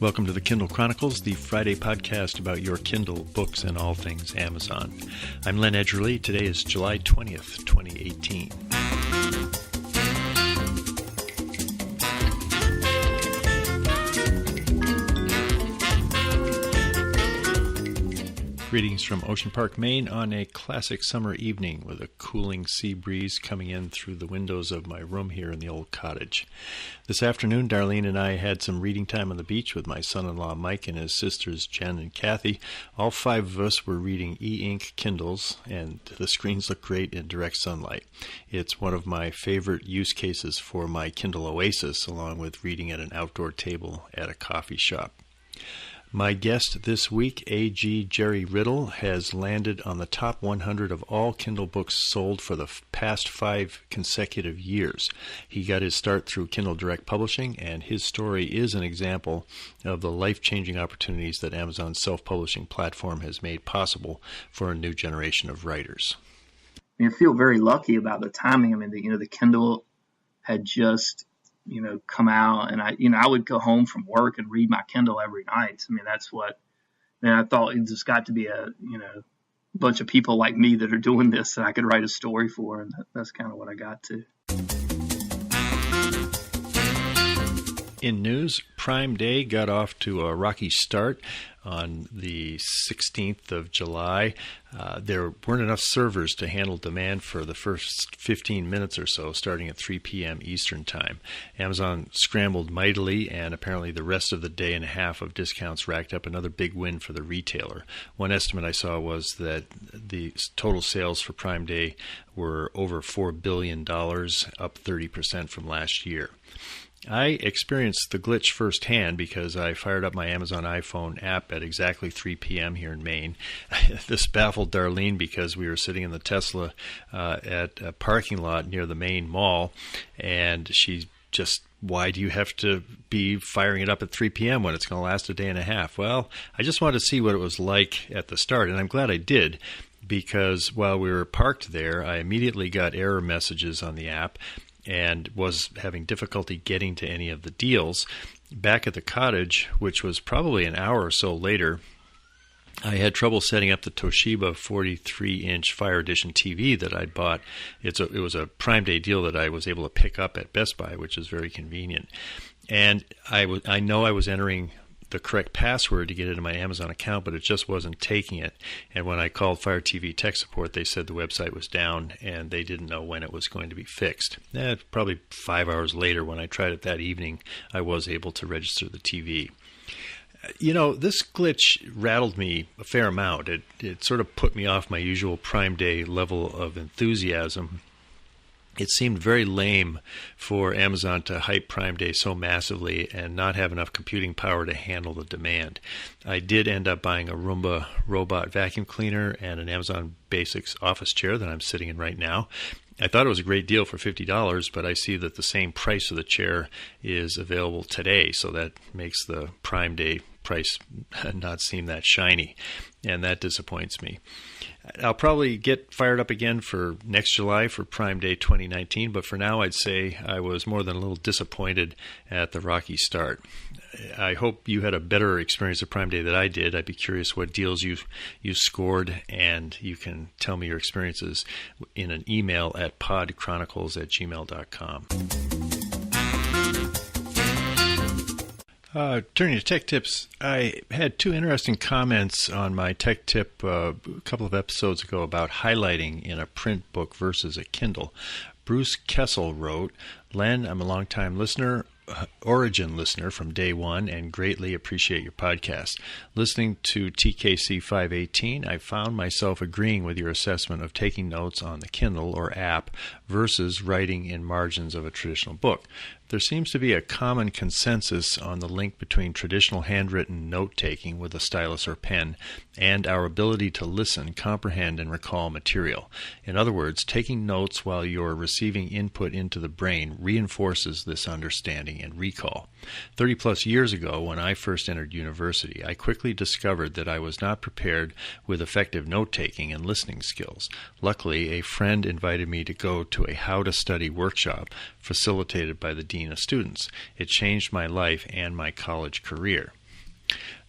Welcome to the Kindle Chronicles, the Friday podcast about your Kindle, books, and all things Amazon. I'm Len Edgerly. Today is July 20th, 2018. Greetings from Ocean Park, Maine on a classic summer evening with a cooling sea breeze coming in through the windows of my room here in the old cottage. This afternoon, Darlene and I had some reading time on the beach with my son-in-law Mike and his sisters Jen and Kathy. All five of us were reading e-ink Kindles, and the screens look great in direct sunlight. It's one of my favorite use cases for my Kindle Oasis, along with reading at an outdoor table at a coffee shop. My guest this week, A G Riddle, has landed on the top 100 of all Kindle books sold for the past 5 consecutive years. He got his start through Kindle Direct Publishing, and his story is an example of the life-changing opportunities that Amazon's self-publishing platform has made possible for a new generation of writers. I feel very lucky about the timing. I mean, the Kindle had just come out, and I would go home from work and read my Kindle every night. I mean, that's what, and I thought it just got to be a bunch of people like me that are doing this that I could write a story for, and that's kind of what I got to. In news, Prime Day got off to a rocky start on the 16th of July. There weren't enough servers to handle demand for the first 15 minutes or so, starting at 3 p.m. Eastern Time. Amazon scrambled mightily, and apparently the rest of the day and a half of discounts racked up another big win for the retailer. One estimate I saw was that the total sales for Prime Day were over $4 billion, up 30% from last year. I experienced the glitch firsthand because I fired up my Amazon iPhone app at exactly 3 p.m. here in Maine. This baffled Darlene because we were sitting in the Tesla at a parking lot near the main mall, and she just, why do you have to be firing it up at 3 p.m. when it's going to last a day and a half? Well, I just wanted to see what it was like at the start, and I'm glad I did, because while we were parked there, I immediately got error messages on the app and was having difficulty getting to any of the deals. Back at the cottage, which was probably an hour or so later, I had trouble setting up the Toshiba 43-inch Fire Edition TV that I'd bought. It was a Prime Day deal that I was able to pick up at Best Buy, which is very convenient. And I know I was entering the correct password to get into my Amazon account, but it just wasn't taking it. And when I called Fire TV tech support, they said the website was down and they didn't know when it was going to be fixed. Probably 5 hours later, when I tried it that evening, I was able to register the TV. This glitch rattled me a fair amount. It sort of put me off my usual Prime Day level of enthusiasm. It seemed very lame for Amazon to hype Prime Day so massively and not have enough computing power to handle the demand. I did end up buying a Roomba robot vacuum cleaner and an Amazon Basics office chair that I'm sitting in right now. I thought it was a great deal for $50, but I see that the same price of the chair is available today, so that makes the Prime Day price not seem that shiny, and that disappoints me. I'll probably get fired up again for next July for Prime Day 2019, but for now I'd say I was more than a little disappointed at the rocky start. I hope you had a better experience of Prime Day than I did. I'd be curious what deals you scored, and you can tell me your experiences in an email at podchronicles@gmail.com. Turning to tech tips, I had 2 interesting comments on my tech tip a couple of episodes ago about highlighting in a print book versus a Kindle. Bruce Kessel wrote, "Len, I'm a longtime listener, origin listener from day one, and greatly appreciate your podcast. Listening to TKC 518, I found myself agreeing with your assessment of taking notes on the Kindle or app versus writing in margins of a traditional book. There seems to be a common consensus on the link between traditional handwritten note-taking with a stylus or pen and our ability to listen, comprehend, and recall material. In other words, taking notes while you're receiving input into the brain reinforces this understanding and recall. 30-plus years ago, when I first entered university, I quickly discovered that I was not prepared with effective note-taking and listening skills. Luckily, a friend invited me to go to a how-to-study workshop facilitated by the Dean of Students. It changed my life and my college career."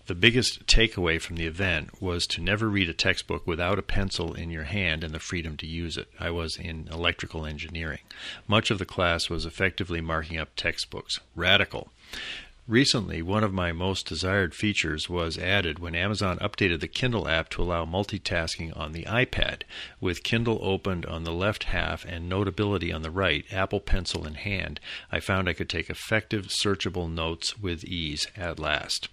The biggest takeaway from the event was to never read a textbook without a pencil in your hand and the freedom to use it. I was in electrical engineering. Much of the class was effectively marking up textbooks. Radical. Recently, one of my most desired features was added when Amazon updated the Kindle app to allow multitasking on the iPad. With Kindle opened on the left half and Notability on the right, Apple Pencil in hand, I found I could take effective, searchable notes with ease at last.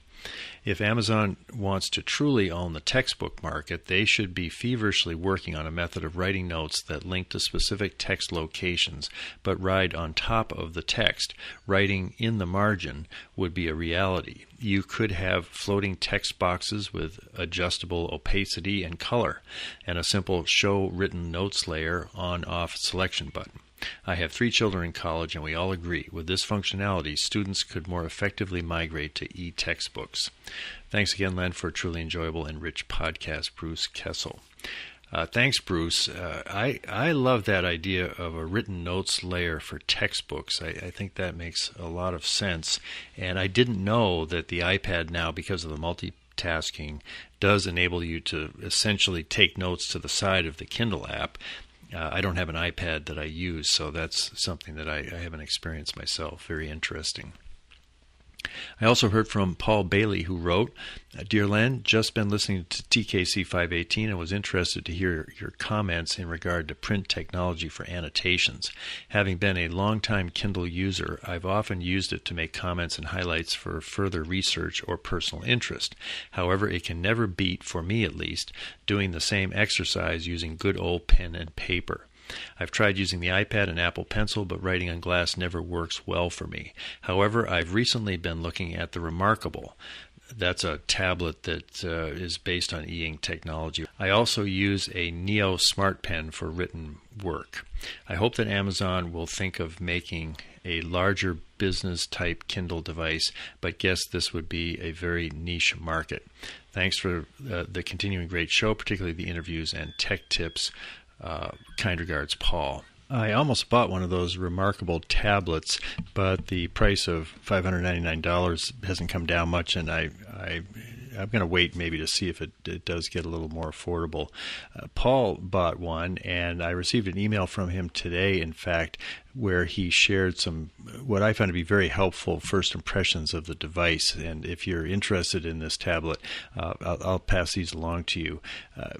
If Amazon wants to truly own the textbook market, they should be feverishly working on a method of writing notes that link to specific text locations, but ride on top of the text. Writing in the margin would be a reality. You could have floating text boxes with adjustable opacity and color, and a simple Show Written Notes layer on-off selection button. I have 3 children in college, and we all agree with this functionality, students could more effectively migrate to e-textbooks. Thanks again, Len, for a truly enjoyable and rich podcast. Bruce Kessel. Thanks, Bruce. I love that idea of a written notes layer for textbooks. I think that makes a lot of sense. And I didn't know that the iPad now, because of the multitasking, does enable you to essentially take notes to the side of the Kindle app. I don't have an iPad that I use, so that's something that I haven't experienced myself. Very interesting. I also heard from Paul Bailey, who wrote, Dear Len, just been listening to TKC 518 and was interested to hear your comments in regard to print technology for annotations. Having been a longtime Kindle user, I've often used it to make comments and highlights for further research or personal interest. However, it can never beat, for me at least, doing the same exercise using good old pen and paper. I've tried using the iPad and Apple Pencil, but writing on glass never works well for me. However, I've recently been looking at the Remarkable. That's a tablet that is based on e-ink technology. I also use a Neo Smart Pen for written work. I hope that Amazon will think of making a larger business-type Kindle device, but guess this would be a very niche market. Thanks for the continuing great show, particularly the interviews and tech tips. Kind regards, Paul. I almost bought one of those Remarkable tablets, but the price of $599 hasn't come down much, and I'm going to wait maybe to see if it does get a little more affordable. Paul bought one, and I received an email from him today, in fact, where he shared some, what I found to be very helpful first impressions of the device. And if you're interested in this tablet, I'll pass these along to you.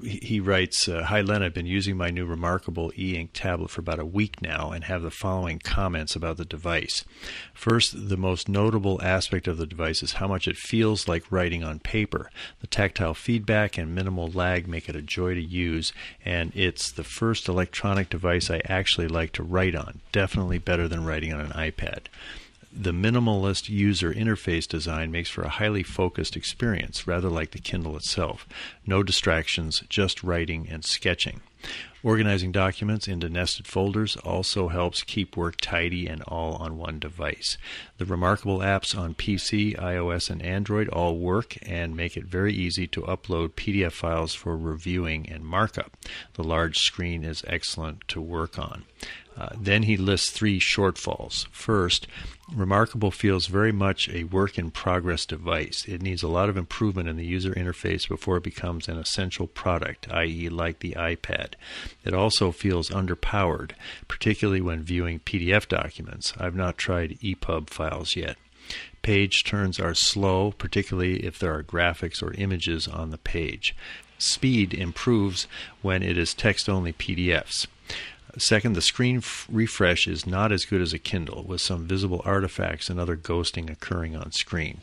He writes, Hi Len, I've been using my new Remarkable e-ink tablet for about a week now and have the following comments about the device. First, the most notable aspect of the device is how much it feels like writing on paper. The tactile feedback and minimal lag make it a joy to use, and it's the first electronic device I actually like to write on. Definitely better than writing on an iPad. The minimalist user interface design makes for a highly focused experience, rather like the Kindle itself. No distractions, just writing and sketching. Organizing documents into nested folders also helps keep work tidy and all on one device. The Remarkable apps on PC, iOS, and Android all work and make it very easy to upload PDF files for reviewing and markup. The large screen is excellent to work on. Then he lists 3 shortfalls. First, Remarkable feels very much a work-in-progress device. It needs a lot of improvement in the user interface before it becomes an essential product, i.e. like the iPad. It also feels underpowered, particularly when viewing PDF documents. I've not tried EPUB files yet. Page turns are slow, particularly if there are graphics or images on the page. Speed improves when it is text-only PDFs. Second, the screen refresh is not as good as a Kindle, with some visible artifacts and other ghosting occurring on screen.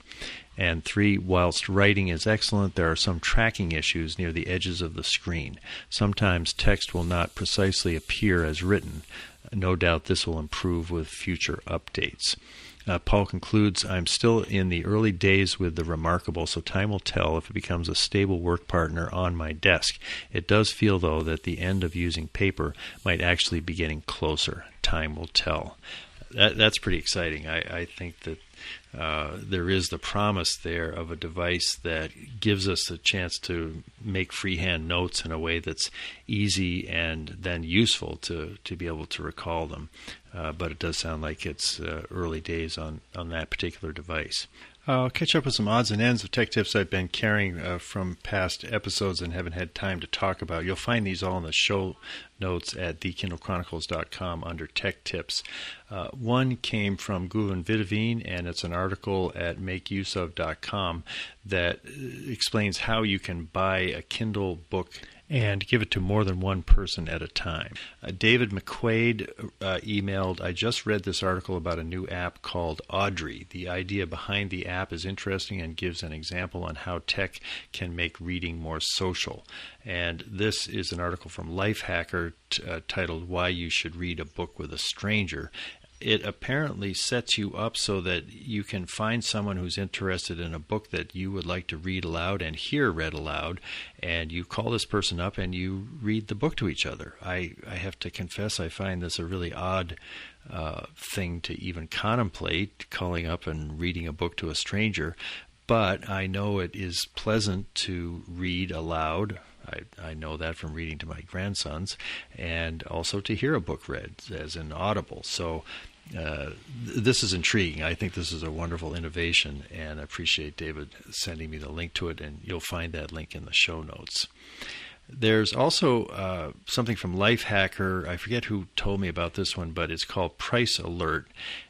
And 3, whilst writing is excellent, there are some tracking issues near the edges of the screen. Sometimes text will not precisely appear as written. No doubt this will improve with future updates. Paul concludes, I'm still in the early days with the Remarkable, so time will tell if it becomes a stable work partner on my desk. It does feel, though, that the end of using paper might actually be getting closer. Time will tell. That's pretty exciting. I think that there is the promise there of a device that gives us the chance to make freehand notes in a way that's easy and then useful to be able to recall them. But it does sound like it's early days on that particular device. I'll catch up with some odds and ends of tech tips I've been carrying from past episodes and haven't had time to talk about. You'll find these all in the show notes at thekindlechronicles.com under Tech Tips. One came from Guven Vidavine, and it's an article at makeuseof.com that explains how you can buy a Kindle book and give it to more than one person at a time. David McQuaid emailed, I just read this article about a new app called Audrey. The idea behind the app is interesting and gives an example on how tech can make reading more social. And this is an article from Lifehacker titled Why You Should Read a Book with a Stranger. It apparently sets you up so that you can find someone who's interested in a book that you would like to read aloud and hear read aloud, and you call this person up and you read the book to each other. I have to confess I find this a really odd thing to even contemplate, calling up and reading a book to a stranger, but I know it is pleasant to read aloud. I know that from reading to my grandsons, and also to hear a book read as an audible. So this is intriguing. I think this is a wonderful innovation, and I appreciate David sending me the link to it, and you'll find that link in the show notes. There's also something from Lifehacker. I forget who told me about this one, but it's called Price Alert,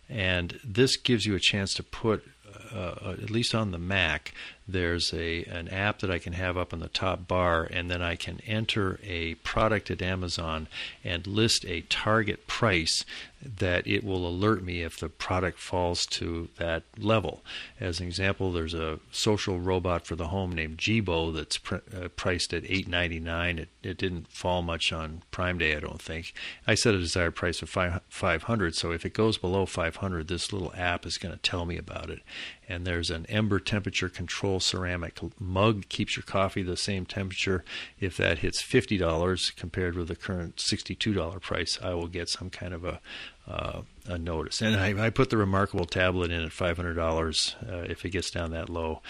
and this gives you a chance to put at least on the Mac, there's an app that I can have up on the top bar, and then I can enter a product at Amazon and list a target price that it will alert me if the product falls to that level. As an example, there's a social robot for the home named Jibo that's priced at $8.99. It didn't fall much on Prime Day, I don't think. I set a desired price of $500, so if it goes below $500, this little app is going to tell me about it. And there's an ember temperature control ceramic mug, keeps your coffee the same temperature. If that hits $50 compared with the current $62 price, I will get some kind of a notice. And I put the remarkable tablet in at $500. If it gets down that low,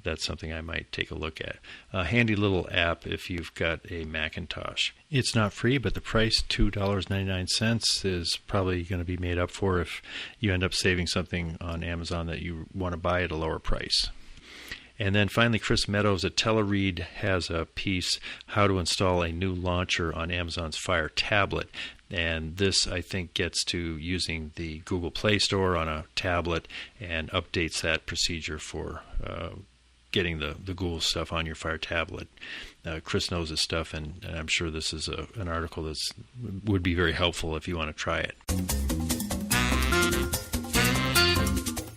that's something I might take a look at. A handy little app if you've got a Macintosh. It's not free, but the price, $2.99, is probably going to be made up for if you end up saving something on Amazon that you want to buy at a lower price. And then finally, Chris Meadows at TeleRead has a piece, How to Install a New Launcher on Amazon's Fire Tablet. And this, I think, gets to using the Google Play Store on a tablet and updates that procedure for getting the Google stuff on your Fire tablet. Chris knows his stuff, and I'm sure this is an article that would be very helpful if you want to try it.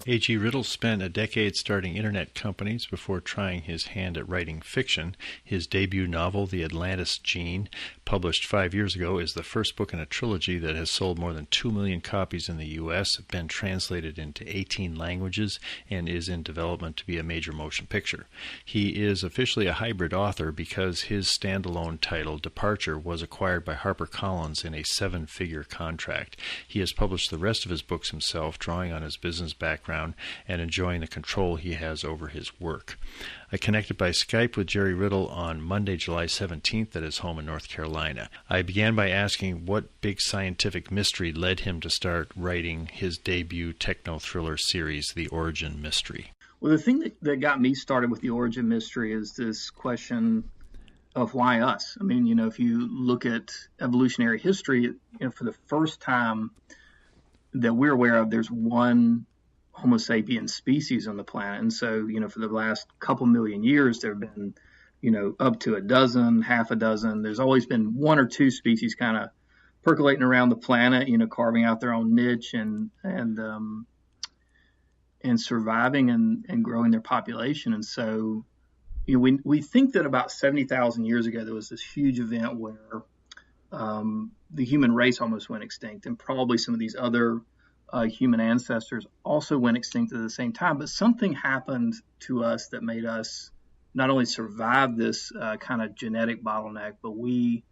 A G Riddle spent a decade starting internet companies before trying his hand at writing fiction. His debut novel, The Atlantis Gene, published 5 years ago, is the first book in a trilogy that has sold more than 2 million copies in the U.S., been translated into 18 languages, and is in development to be a major motion picture. He is officially a hybrid author because his standalone title, Departure, was acquired by HarperCollins in a 7-figure contract. He has published the rest of his books himself, drawing on his business background and enjoying the control he has over his work. I connected by Skype with Jerry Riddle on Monday, July 17th at his home in North Carolina. I began by asking what big scientific mystery led him to start writing his debut techno-thriller series, The Origin Mystery. Well, the thing that got me started with The Origin Mystery is this question of why us? I mean, if you look at evolutionary history, for the first time that we're aware of, there's one Homo sapiens species on the planet. And so, for the last couple million years, there have been, up to a dozen, half a dozen. There's always been one or two species kind of percolating around the planet, carving out their own niche and surviving and growing their population. And so, we think that about 70,000 years ago, there was this huge event where the human race almost went extinct, and probably some of these other human ancestors also went extinct at the same time. But something happened to us that made us not only survive this kind of genetic bottleneck, but we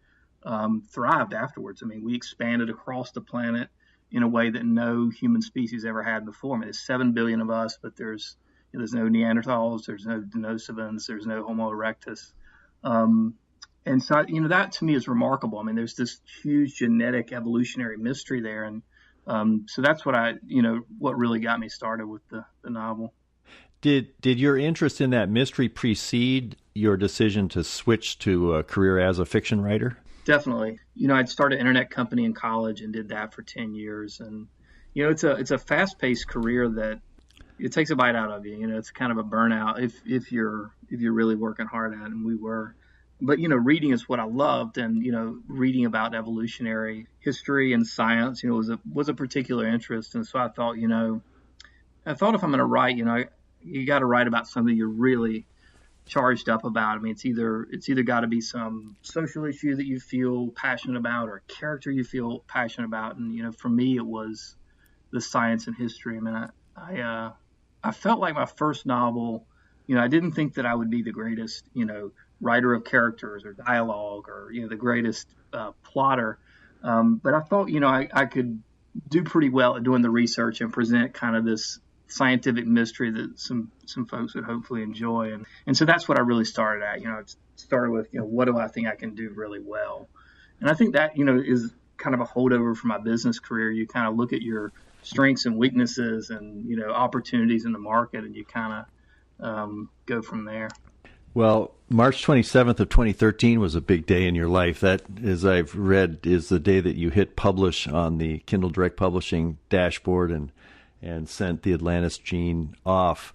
thrived afterwards. I mean, we expanded across the planet in a way that no human species ever had before. I mean, there's 7 billion of us, but there's no Neanderthals, there's no Denisovans, there's no Homo erectus. And so, that to me is remarkable. I mean, there's this huge genetic evolutionary mystery there. And so that's what what really got me started with the novel. Did your interest in that mystery precede your decision to switch to a career as a fiction writer? Definitely. I'd started an internet company in college and did that for 10 years. And, it's a fast-paced career that it takes a bite out of you. It's kind of a burnout if you're really working hard at it, and we were. But, reading is what I loved, and, reading about evolutionary history and science, was a particular interest. And so I thought if I'm going to write, you got to write about something you're really charged up about. I mean, it's either got to be some social issue that you feel passionate about, or a character you feel passionate about. And for me, it was the science and history. I mean, I felt like my first novel, I didn't think that I would be the greatest, writer of characters or dialogue, or the greatest plotter, but I thought I could do pretty well at doing the research and present kind of this scientific mystery that some folks would hopefully enjoy. And so that's what I really started at. It started with, what do I think I can do really well? And I think that, is kind of a holdover from my business career. You kind of look at your strengths and weaknesses and, opportunities in the market, and you kind of go from there. Well, March 27th of 2013 was a big day in your life. That, as I've read, is the day that you hit publish on the Kindle Direct Publishing dashboard and sent the Atlantis gene off.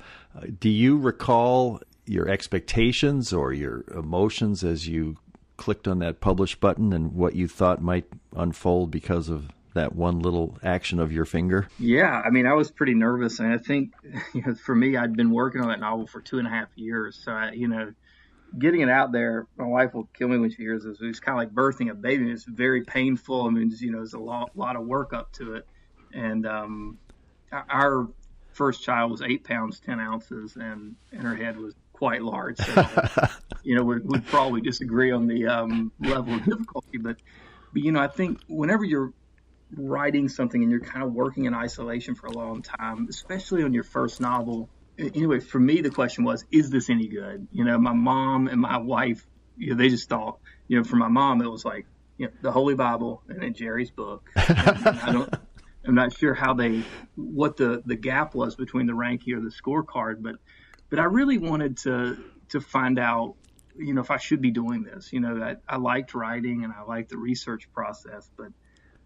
Do you recall your expectations or your emotions as you clicked on that publish button, and what you thought might unfold because of that one little action of your finger? Yeah, I mean, I was pretty nervous. And I think, for me, I'd been working on that novel for 2.5 years. So, getting it out there, my wife will kill me when she hears this. It was kind of like birthing a baby. It's very painful. I mean, there's a lot of work up to it. And our first child was 8 pounds, 10 ounces, and her head was quite large. So, we'd probably disagree on the level of difficulty. But, I think whenever you're writing something and you're kind of working in isolation for a long time, especially on your first novel. Anyway, for me, the question was, is this any good? My mom and my wife, they just thought, for my mom, it was like, the Holy Bible and then Jerry's book. I'm not sure what the gap was between the ranking or the scorecard, but I really wanted to find out, if I should be doing this. I liked writing and I liked the research process, but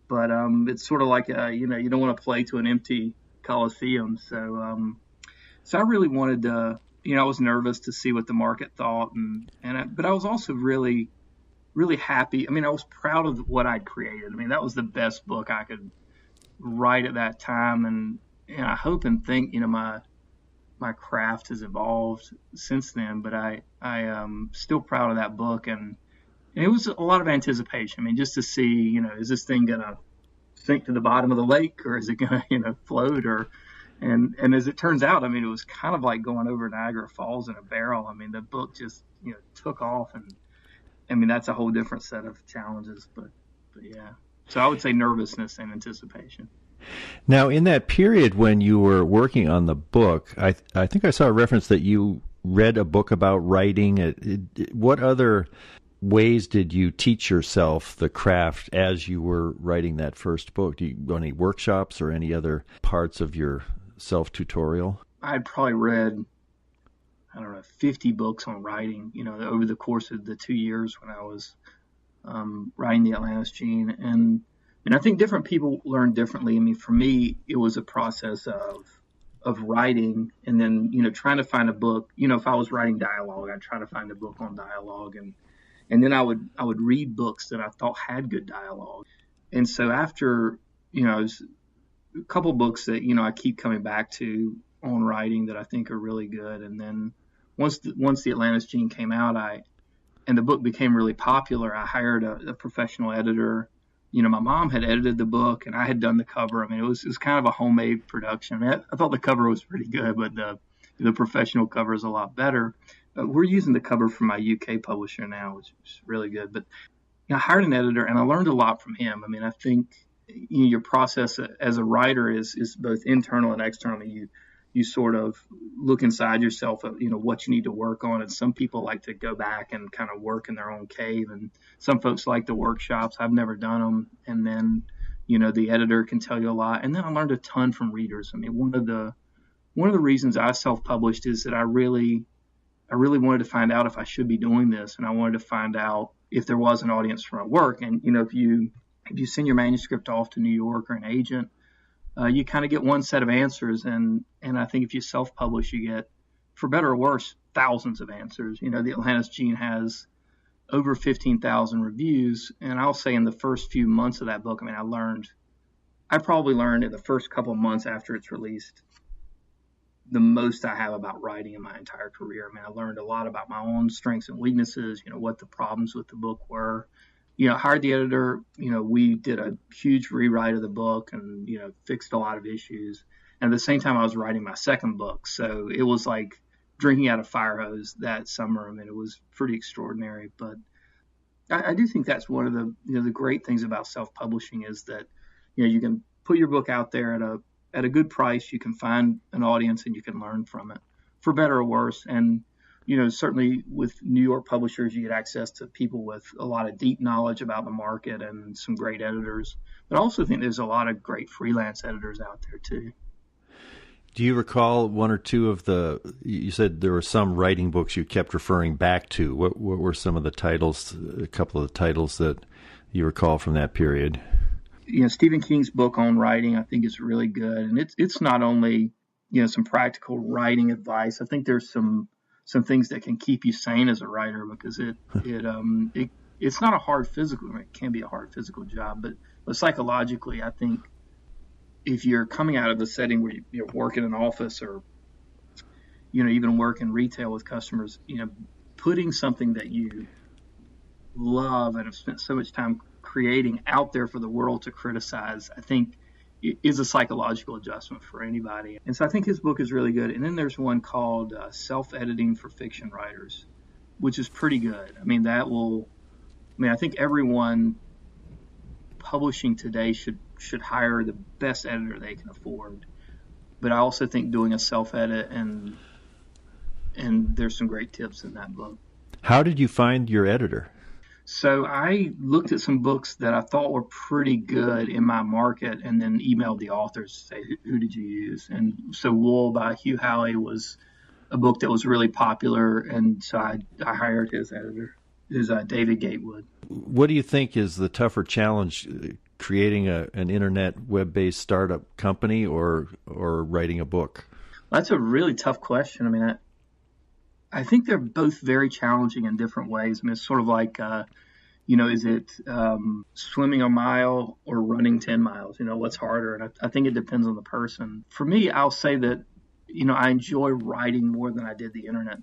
it's sort of like you don't want to play to an empty coliseum. So I really wanted to, I was nervous to see what the market thought, but I was also really, really happy. I mean, I was proud of what I'd created. I mean, that was the best book I could write at that time, and I hope and think, my craft has evolved since then. But I am still proud of that book, and it was a lot of anticipation. I mean, just to see, is this thing going to sink to the bottom of the lake, or is it going to, float? And as it turns out, I mean, it was kind of like going over Niagara Falls in a barrel. I mean, the book just, took off, and I mean, that's a whole different set of challenges. But yeah, so I would say nervousness and anticipation. Now, in that period when you were working on the book, I think I saw a reference that you read a book about writing. What other ways did you teach yourself the craft as you were writing that first book? Do you go any workshops or any other parts of your self-tutorial? I'd probably read, 50 books on writing, over the course of the 2 years when I was writing the Atlantis gene. And I think different people learn differently. I mean, for me, it was a process of writing and then, trying to find a book. If I was writing dialogue, I'd try to find a book on dialogue, and then I would read books that I thought had good dialogue. And so after, a couple books that, I keep coming back to on writing that I think are really good. And then once the Atlantis gene came out, and the book became really popular, I hired a professional editor. My mom had edited the book and I had done the cover. I mean, it was kind of a homemade production. I mean, I thought the cover was pretty good, but the professional cover is a lot better. We're using the cover from my UK publisher now, which is really good. But I hired an editor and I learned a lot from him. I mean, I think your process as a writer is both internal and external. I mean, you sort of look inside yourself at, what you need to work on. And some people like to go back and kind of work in their own cave. And some folks like the workshops. I've never done them. And then, the editor can tell you a lot. And then I learned a ton from readers. I mean, one one of the reasons I self-published is that I really wanted to find out if I should be doing this, and I wanted to find out if there was an audience for my work. And if you send your manuscript off to New York or an agent, you kind of get one set of answers, and I think if you self-publish, you get, for better or worse, thousands of answers. The Atlantis Gene has over 15,000 reviews, and I'll say in the first few months of that book, I probably learned in the first couple of months after it's released the most I have about writing in my entire career. I learned a lot about my own strengths and weaknesses, what the problems with the book were. Hired the editor, we did a huge rewrite of the book and, fixed a lot of issues. And at the same time, I was writing my second book. So it was like drinking out of a fire hose that summer. it was pretty extraordinary. But I do think that's one of the great things about self-publishing is that, you can put your book out there at a good price. You can find an audience and you can learn from it, for better or worse. And, certainly with New York publishers, you get access to people with a lot of deep knowledge about the market and some great editors. But I also think there's a lot of great freelance editors out there too. Do you recall one or two of you said there were some writing books you kept referring back to. What were some of the titles, a couple of the titles that you recall from that period? Stephen King's book on writing, I think, is really good. And it's not only, some practical writing advice. I think there's some things that can keep you sane as a writer, because it's not a hard physical, it can be a hard physical job, but psychologically, I think if you're coming out of the setting where you work in an office or, even work in retail with customers, putting something that you love and have spent so much time creating out there for the world to criticize, I think is a psychological adjustment for anybody. And so I think his book is really good. And then there's one called Self-Editing for Fiction Writers, which is pretty good. I think everyone publishing today should hire the best editor they can afford. But I also think doing a self-edit, and there's some great tips in that book. How did you find your editor? So I looked at some books that I thought were pretty good in my market and then emailed the authors to say, who did you use? And so Wool by Hugh Howey was a book that was really popular, and so I hired his editor, David Gatewood. What do you think is the tougher challenge, creating an internet web-based startup company or writing a book? That's a really tough question. I think they're both very challenging in different ways. It's sort of like, is it swimming a mile or running 10 miles? What's harder? And I think it depends on the person. For me, I'll say that, I enjoy writing more than I did the internet,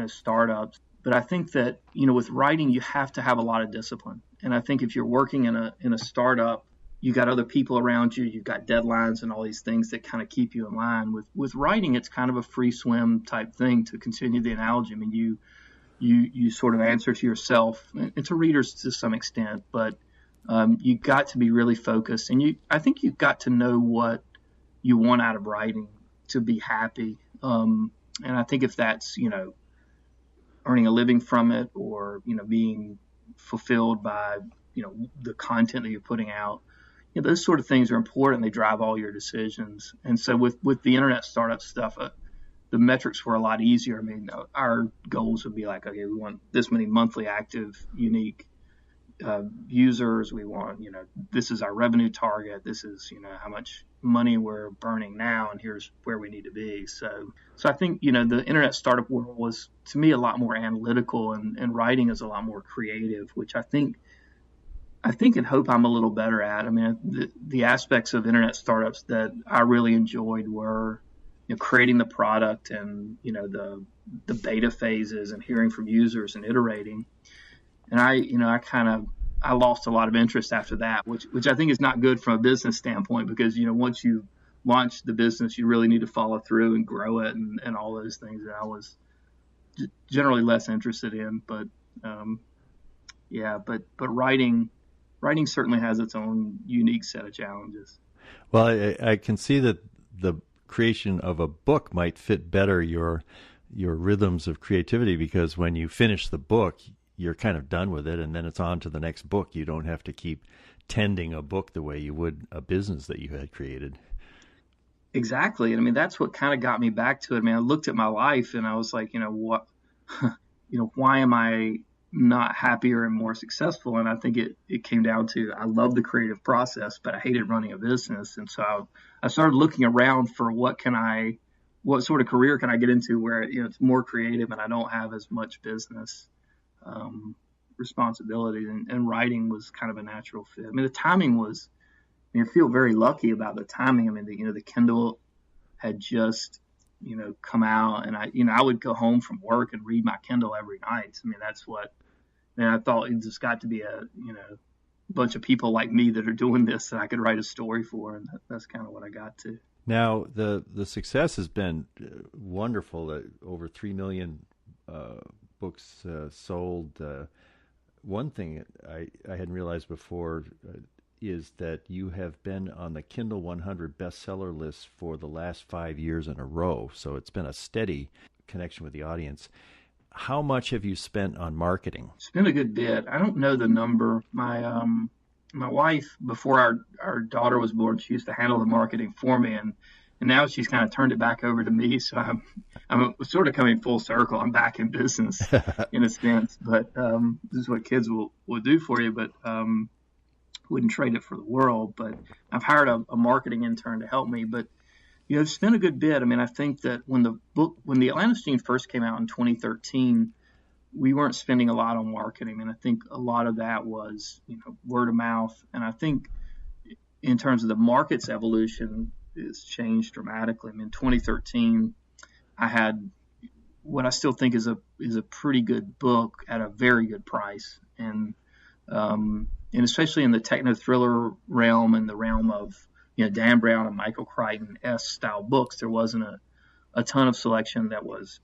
startups. But I think that, with writing, you have to have a lot of discipline. And I think if you're working in a startup, you got other people around you, you've got deadlines and all these things that kind of keep you in line. With writing, it's kind of a free swim type thing, to continue the analogy. You sort of answer to yourself and to readers to some extent, but you got to be really focused. And I think you've got to know what you want out of writing to be happy. And I think if that's, earning a living from it, or, being fulfilled by, the content that you're putting out, those sort of things are important. They drive all your decisions. And so with the internet startup stuff, the metrics were a lot easier. Our goals would be like, okay, we want this many monthly active, unique users. We want, this is our revenue target. This is, how much money we're burning now, and here's where we need to be. So I think, the internet startup world was, to me, a lot more analytical, and writing is a lot more creative, which I think and hope I'm a little better at. The aspects of internet startups that I really enjoyed were, creating the product and, the beta phases and hearing from users and iterating. And I lost a lot of interest after that, which I think is not good from a business standpoint, because, once you launch the business, you really need to follow through and grow it and all those things that I was generally less interested in. But, but writing certainly has its own unique set of challenges. Well, I can see that the creation of a book might fit better your rhythms of creativity, because when you finish the book, you're kind of done with it, and then it's on to the next book. You don't have to keep tending a book the way you would a business that you had created. exactly. And I mean, that's what kind of got me back to it. I mean, I looked at my life and I was like, what, why am I not happier and more successful? And I think it came down to, I love the creative process, but I hated running a business. And so I started looking around for what sort of career can I get into where, it's more creative and I don't have as much business responsibility, and writing was kind of a natural fit. I mean, the timing was, I feel very lucky about the timing. I mean, the Kindle had just, come out, and I would go home from work and read my Kindle every night. I mean, and I thought it just got to be a bunch of people like me that are doing this that I could write a story for, and that's kind of what I got to. Now, the success has been wonderful. Over 3 million books sold. One thing I hadn't realized before is that you have been on the Kindle 100 bestseller list for the last 5 years in a row. So it's been a steady connection with the audience. How much have you spent on marketing? It's been a good bit. I don't know the number. My wife, before our daughter was born, she used to handle the marketing for me, and now she's kind of turned it back over to me. So I'm sort of coming full circle. I'm back in business in a sense, but this is what kids will do for you. But wouldn't trade it for the world. But I've hired a marketing intern to help me. But it's been a good bit. I mean, I think that when the Atlantis Gene first came out in 2013, we weren't spending a lot on marketing, and I think a lot of that was word of mouth. And I think in terms of the market's evolution, it's changed dramatically. I mean, in 2013, I had what I still think is a pretty good book at a very good price, and especially in the techno thriller realm and the realm of Dan Brown and Michael Crichton style books, there wasn't a ton of selection that was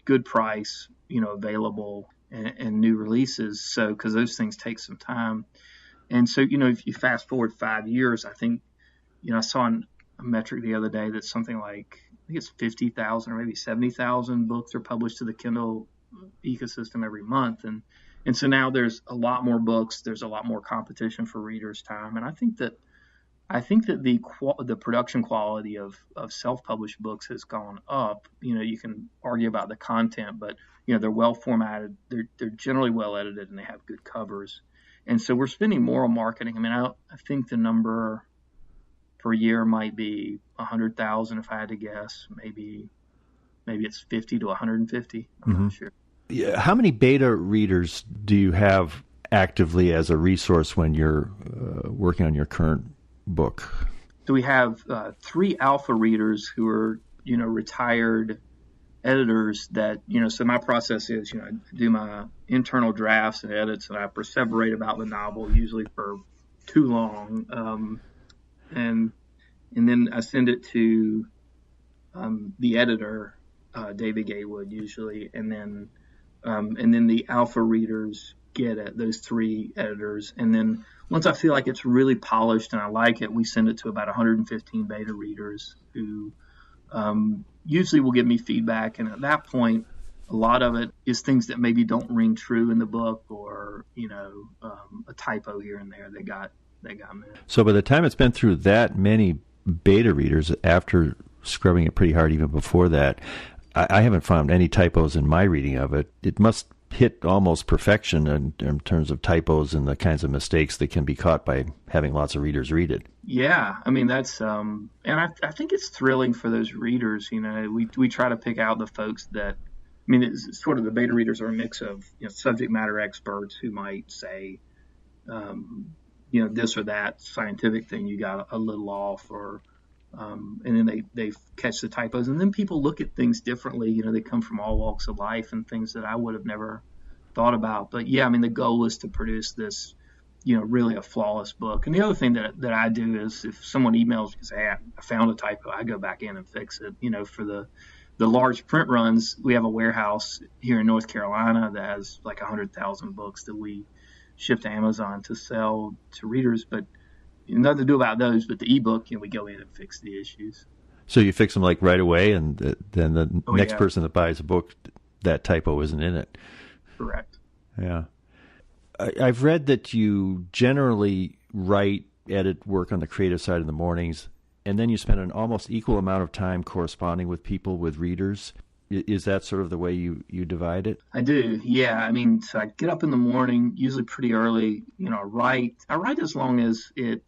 good price, available, and new releases. So because those things take some time, and so if you fast forward 5 years, I think I saw a metric the other day that's something like, I think it's 50,000 or maybe 70,000 books are published to the Kindle ecosystem every month, and so now there's a lot more books, there's a lot more competition for readers' time, and I think that the production quality of self-published books has gone up. You can argue about the content, but they're well formatted, they're generally well edited, and they have good covers, and so we're spending more on marketing. I mean, I think the number per year might be 100,000 if I had to guess. Maybe it's 50 to 150. I'm not sure. Yeah. How many beta readers do you have actively as a resource when you're working on your current book? So we have 3 alpha readers who are retired editors that so my process is I do my internal drafts and edits, and I perseverate about the novel usually for too long. And then I send it to the editor, David Gaywood, usually, and then the alpha readers get it, those 3 editors, and then once I feel like it's really polished and I like it, we send it to about 115 beta readers who usually will give me feedback, and at that point, a lot of it is things that maybe don't ring true in the book, or a typo here and there that got missed. So by the time it's been through that many beta readers, after scrubbing it pretty hard even before that, I haven't found any typos in my reading of it. It must hit almost perfection in terms of typos and the kinds of mistakes that can be caught by having lots of readers read it. Yeah, I mean, that's and I think it's thrilling for those readers. We try to pick out the folks that, I mean, it's sort of, the beta readers are a mix of subject matter experts who might say this or that scientific thing you got a little off, or and then they catch the typos, and then people look at things differently. They come from all walks of life and things that I would have never thought about. But yeah, I mean, the goal is to produce this really a flawless book. And the other thing that I do is, if someone emails me and say, hey, I found a typo, I go back in and fix it. For the large print runs, we have a warehouse here in North Carolina that has like 100,000 books that we ship to Amazon to sell to readers, but nothing to do about those. But the ebook, we go in and fix the issues. So you fix them like right away, and then the next person that buys a book, that typo isn't in it. Correct. Yeah. I've read that you generally write, edit, work on the creative side in the mornings, and then you spend an almost equal amount of time corresponding with people, with readers. Is that sort of the way you divide it? I do, yeah. I mean, so I get up in the morning, usually pretty early. I write. I write as long as it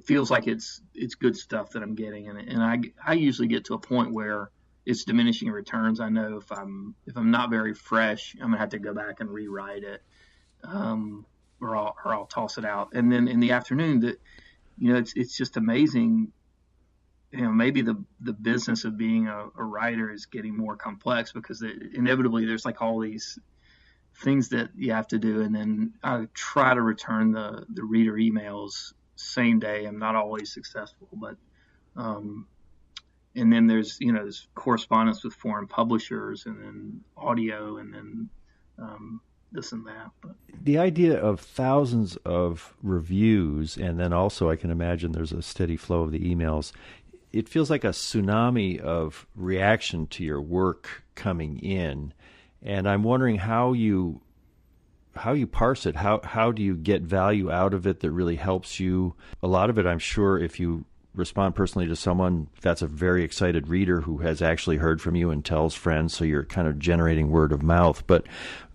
feels like it's good stuff that I'm getting, and I usually get to a point where it's diminishing returns. I know if I'm not very fresh, I'm gonna have to go back and rewrite it, or I'll toss it out. And then in the afternoon, it's just amazing. Maybe the business of being a writer is getting more complex because inevitably there's like all these things that you have to do, and then I try to return the reader emails same day. I'm not always successful, but and then there's correspondence with foreign publishers, and then audio, and then this and that. But the idea of thousands of reviews, and then also I can imagine there's a steady flow of the emails. It feels like a tsunami of reaction to your work coming in, and I'm wondering how you parse it. How do you get value out of it that really helps you? A lot of it, I'm sure, if you respond personally to someone, that's a very excited reader who has actually heard from you and tells friends, so you're kind of generating word of mouth. But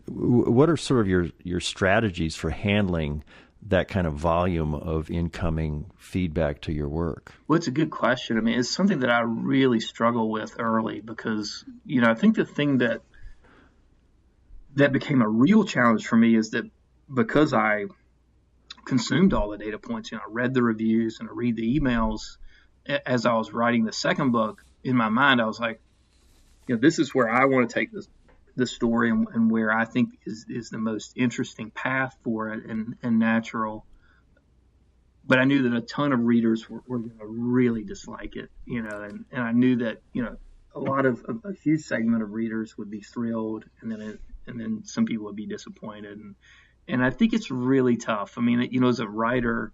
what are sort of your strategies for handling that kind of volume of incoming feedback to your work? Well, it's a good question. I mean, it's something that I really struggle with early because, I think the thing that became a real challenge for me is that because I consumed all the data points, I read the reviews and I read the emails as I was writing the second book. In my mind, I was like, this is where I want to take the story and where I think is the most interesting path for it and natural. But I knew that a ton of readers were going to really dislike it, and I knew that, a huge segment of readers would be thrilled, and then some people would be disappointed. And I think it's really tough. I mean, as a writer,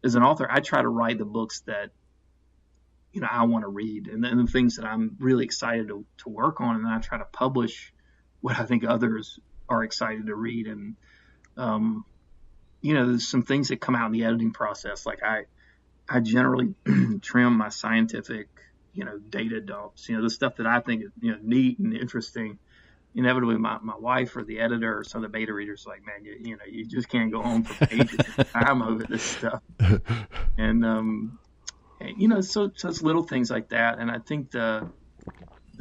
as an author, I try to write the books that, I want to read, and then the things that I'm really excited to work on, and then I try to publish what I think others are excited to read. And, there's some things that come out in the editing process. Like I generally trim my scientific, data dumps, the stuff that I think is, neat and interesting. Inevitably, my wife or the editor or some of the beta readers are like, man, you just can't go home for pages of time over this stuff. And, so it's little things like that. And I think the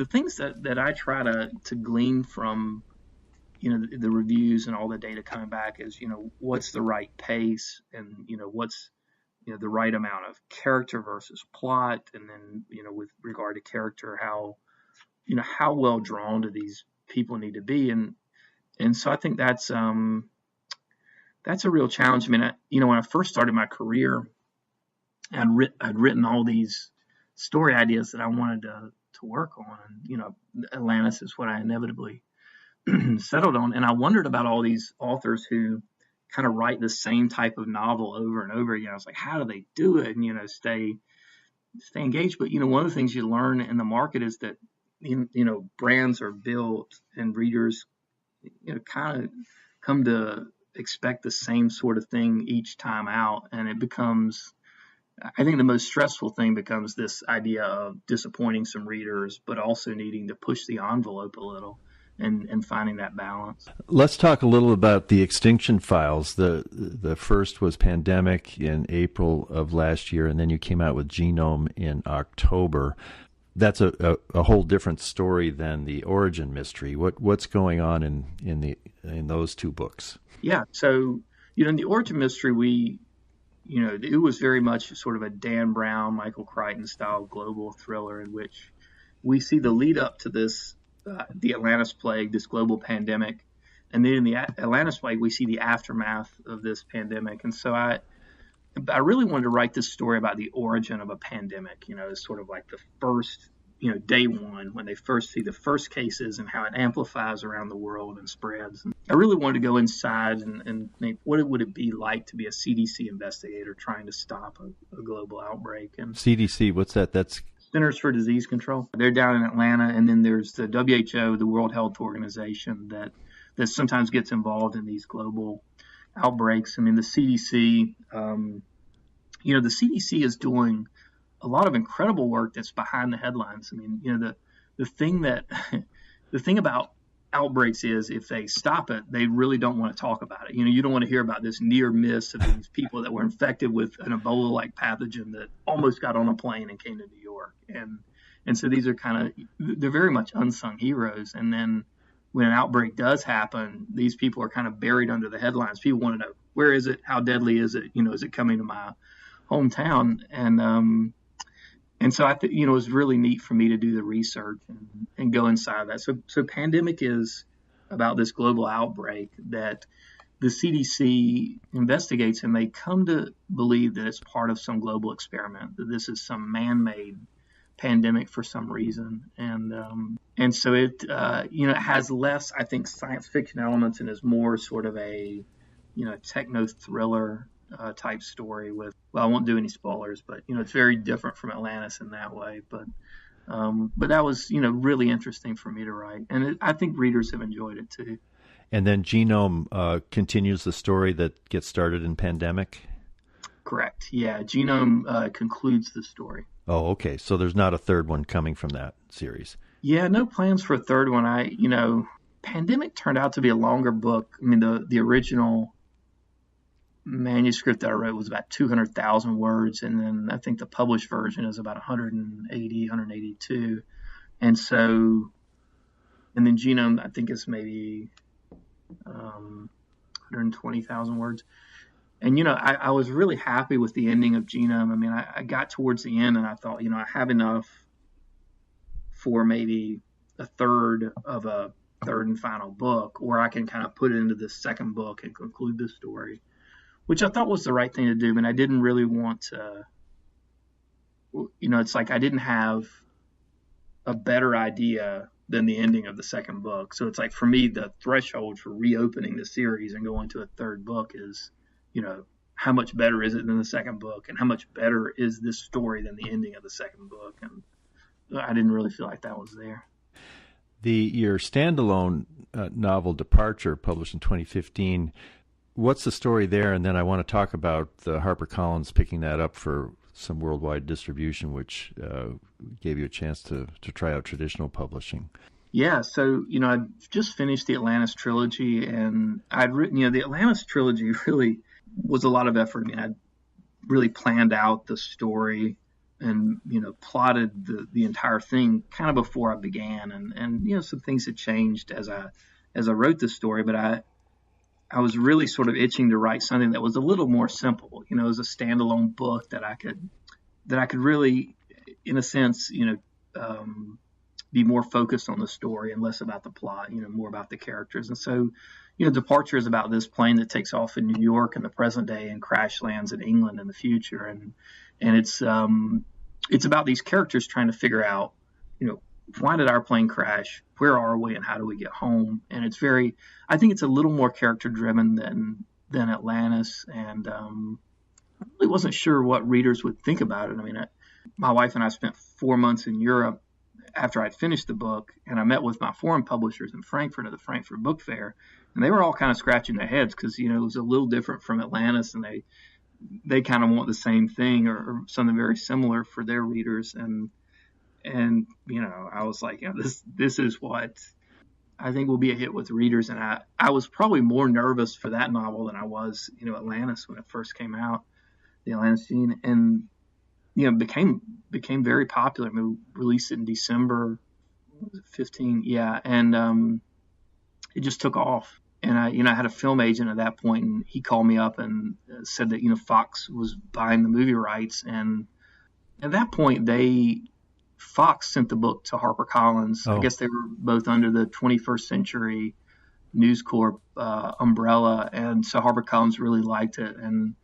things that I try to glean from, the reviews and all the data coming back is, what's the right pace, and, what's, the right amount of character versus plot. And then, with regard to character, how well drawn do these people need to be. And so I think that's a real challenge. I mean, when I first started my career, I'd written all these story ideas that I wanted to work on. Atlantis is what I inevitably settled on. And I wondered about all these authors who kind of write the same type of novel over and over again. I was like, how do they do it? And, stay engaged. But, one of the things you learn in the market is that, brands are built and readers, kind of come to expect the same sort of thing each time out. And it becomes, I think the most stressful thing becomes this idea of disappointing some readers, but also needing to push the envelope a little and finding that balance. Let's talk a little about the Extinction files. The first was Pandemic in April of last year, and then you came out with Genome in October. That's a whole different story than the origin mystery. What's going on in those two books? Yeah, so in the origin mystery, it was very much sort of a Dan Brown, Michael Crichton style global thriller in which we see the lead up to this, the Atlantis plague, this global pandemic, and then in the Atlantis plague we see the aftermath of this pandemic. And so I really wanted to write this story about the origin of a pandemic, as sort of like the first, day one, when they first see the first cases and how it amplifies around the world and spreads. And I really wanted to go inside and think, what would it be like to be a CDC investigator trying to stop a global outbreak? And CDC, what's that? That's Centers for Disease Control. They're down in Atlanta, and then there's the WHO, the World Health Organization, that sometimes gets involved in these global outbreaks. I mean, the CDC, the CDC is doing a lot of incredible work that's behind the headlines. I mean, the thing that the thing about outbreaks is if they stop it, they really don't want to talk about it. You don't want to hear about this near miss of these people that were infected with an Ebola-like pathogen that almost got on a plane and came to New York. And so these are they're very much unsung heroes. And then when an outbreak does happen, these people are kind of buried under the headlines. People want to know, where is it? How deadly is it? Is it coming to my hometown? And so I think, it was really neat for me to do the research and go inside that. So Pandemic is about this global outbreak that the CDC investigates, and they come to believe that it's part of some global experiment, that this is some man-made pandemic for some reason. And so it, it has less, I think, science fiction elements and is more sort of a, techno thriller type story with, well, I won't do any spoilers, but, it's very different from Atlantis in that way. But that was, really interesting for me to write. And I think readers have enjoyed it too. And then Genome continues the story that gets started in Pandemic? Correct. Yeah. Genome concludes the story. Oh, okay. So there's not a third one coming from that series. Yeah, no plans for a third one. Pandemic turned out to be a longer book. I mean, the original manuscript that I wrote was about 200,000 words, and then I think the published version is about 182. And then Genome, I think, is maybe 120,000 words. And, I was really happy with the ending of Genome. I mean, I got towards the end and I thought, I have enough for maybe a third of a third and final book, or I can kind of put it into this second book and conclude the story, which I thought was the right thing to do. But I didn't really want to, it's like I didn't have a better idea than the ending of the second book. So it's like, for me, the threshold for reopening the series and going to a third book is, how much better is it than the second book, and how much better is this story than the ending of the second book? And I didn't really feel like that was there. Your standalone novel, Departure, published in 2015, what's the story there? And then I want to talk about the HarperCollins picking that up for some worldwide distribution, which gave you a chance to try out traditional publishing. Yeah, so, I'd just finished the Atlantis trilogy, and I'd written, the Atlantis trilogy really was a lot of effort. I mean, I'd really planned out the story and, plotted the entire thing kind of before I began. And some things had changed as I wrote the story, but I was really sort of itching to write something that was a little more simple, as a standalone book that I could really, in a sense, be more focused on the story and less about the plot, more about the characters. And so, Departure is about this plane that takes off in New York in the present day and crash lands in England in the future. And it's about these characters trying to figure out, why did our plane crash? Where are we, and how do we get home? And I think it's a little more character driven than Atlantis. And I really wasn't sure what readers would think about it. I mean, my wife and I spent 4 months in Europe after I'd finished the book, and I met with my foreign publishers in Frankfurt at the Frankfurt Book Fair, and they were all kind of scratching their heads because, it was a little different from Atlantis, and they kind of want the same thing or something very similar for their readers. And I was like, this is what I think will be a hit with readers. And I was probably more nervous for that novel than I was, Atlantis when it first came out, the Atlantis Gene, and became very popular. I mean, we released it in December 15, yeah, and it just took off. And I had a film agent at that point, and he called me up and said that Fox was buying the movie rights, and at that point Fox sent the book to HarperCollins. Oh. I guess they were both under the 21st Century News Corp umbrella, and so HarperCollins really liked it, and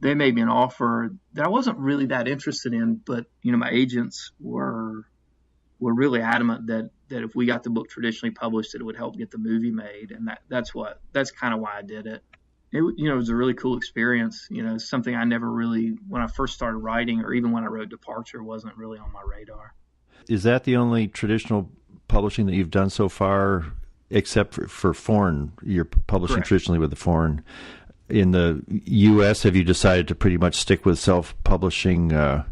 they made me an offer that I wasn't really that interested in, but my agents were really adamant that if we got the book traditionally published, that it would help get the movie made, and that's kind of why I did it. It was a really cool experience. Something I never really, when I first started writing, or even when I wrote Departure, wasn't really on my radar. Is that the only traditional publishing that you've done so far, except for foreign? You're publishing Correct. Traditionally with the foreign. In the U.S., have you decided to pretty much stick with self-publishing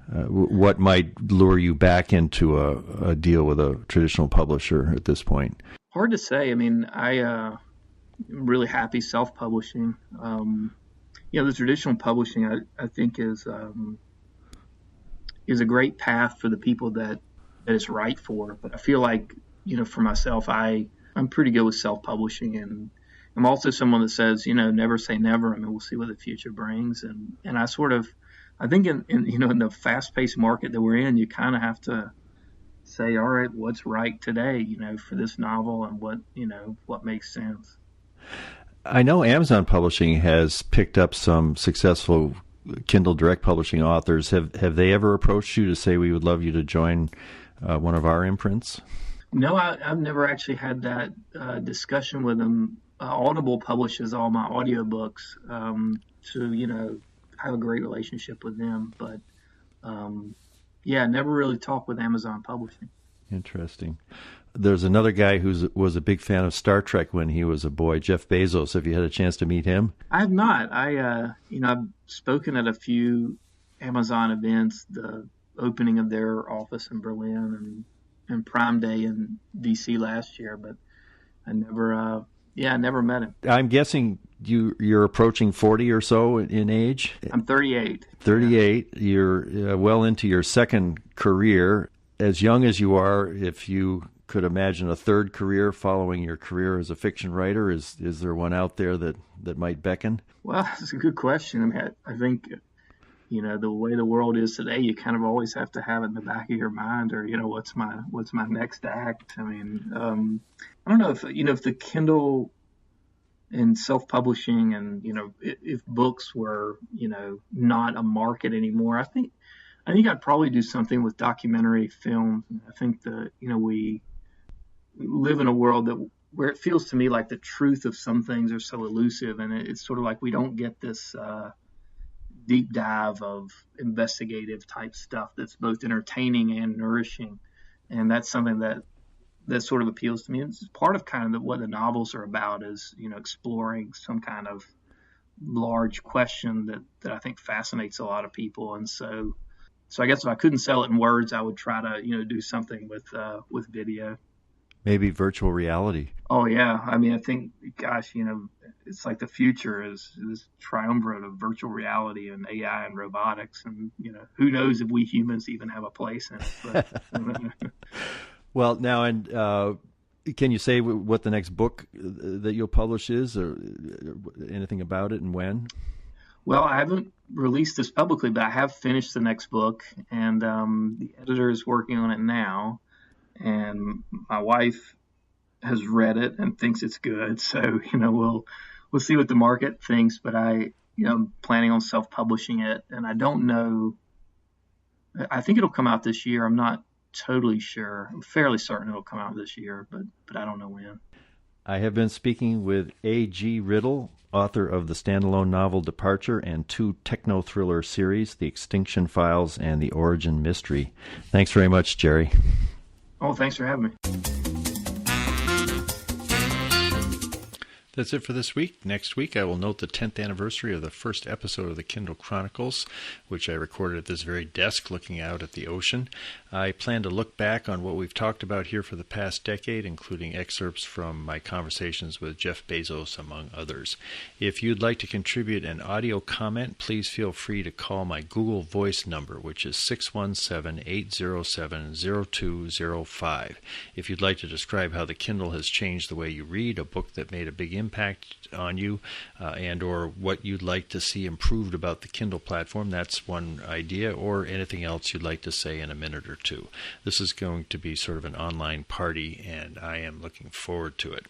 what might lure you back into a deal with a traditional publisher at this point? Hard to say. I mean, I'm really happy self-publishing. The traditional publishing, I think, is a great path for the people that it's right for. But I feel like, for myself, I'm pretty good with self-publishing, and I'm also someone that says, never say never. I mean, we'll see what the future brings. And I think in the fast-paced market that we're in, you kind of have to say, all right, what's right today, for this novel, and what makes sense. I know Amazon Publishing has picked up some successful Kindle direct publishing authors. Have they ever approached you to say, we would love you to join one of our imprints? No, I've never actually had that discussion with them. Audible publishes all my audiobooks, so I have a great relationship with them. But never really talked with Amazon Publishing. Interesting. There's another guy who was a big fan of Star Trek when he was a boy, Jeff Bezos. Have you had a chance to meet him? I have not. I've spoken at a few Amazon events, the opening of their office in Berlin and Prime Day in DC last year, but I never met him. I'm guessing you're approaching 40 or so in age? I'm 38. 38. Yeah. You're well into your second career. As young as you are, if you could imagine a third career following your career as a fiction writer, is there one out there that might beckon? Well, that's a good question. I mean, I think, the way the world is today, you kind of always have to have it in the back of your mind, or, what's my next act? I mean, I don't know if the Kindle and self-publishing and, if books were, not a market anymore, I think I'd probably do something with documentary films. I think that, we live in a world where it feels to me like the truth of some things are so elusive, and it's sort of like we don't get this deep dive of investigative type stuff that's both entertaining and nourishing. And that's something that sort of appeals to me. It's part of kind of what the novels are about, is, exploring some kind of large question that I think fascinates a lot of people. And so I guess if I couldn't sell it in words, I would try to, do something with video. Maybe virtual reality. Oh, yeah. I mean, I think, gosh, it's like the future is this triumvirate of virtual reality and AI and robotics. And, who knows if we humans even have a place in it. But, Well, now, and can you say what the next book that you'll publish is, or anything about it and when? Well, I haven't released this publicly, but I have finished the next book, and the editor is working on it now. And my wife has read it and thinks it's good. So, we'll see what the market thinks, but I'm planning on self-publishing it. And I don't know, I think it'll come out this year. I'm not totally sure. I'm fairly certain it'll come out this year, but I don't know when. I have been speaking with A G Riddle, author of the standalone novel Departure and 2 techno-thriller series, The Extinction Files and The Origin Mystery. Thanks very much, Jerry. Oh, thanks for having me. That's it for this week. Next week, I will note the 10th anniversary of the first episode of the Kindle Chronicles, which I recorded at this very desk looking out at the ocean. I plan to look back on what we've talked about here for the past decade, including excerpts from my conversations with Jeff Bezos, among others. If you'd like to contribute an audio comment, please feel free to call my Google Voice number, which is 617-807-0205. If you'd like to describe how the Kindle has changed the way you read, a book that made a big impact on you, and or what you'd like to see improved about the Kindle platform, that's one idea, or anything else you'd like to say in a minute or two. This is going to be sort of an online party, and I am looking forward to it.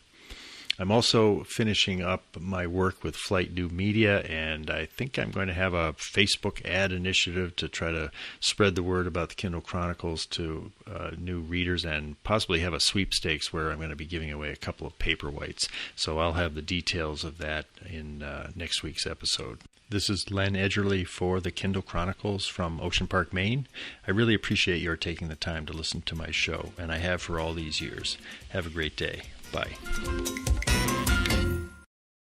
I'm also finishing up my work with Flight New Media, and I think I'm going to have a Facebook ad initiative to try to spread the word about the Kindle Chronicles to new readers, and possibly have a sweepstakes where I'm going to be giving away a couple of paperweights. So I'll have the details of that in next week's episode. This is Len Edgerly for the Kindle Chronicles from Ocean Park, Maine. I really appreciate your taking the time to listen to my show, and I have for all these years. Have a great day. Bye.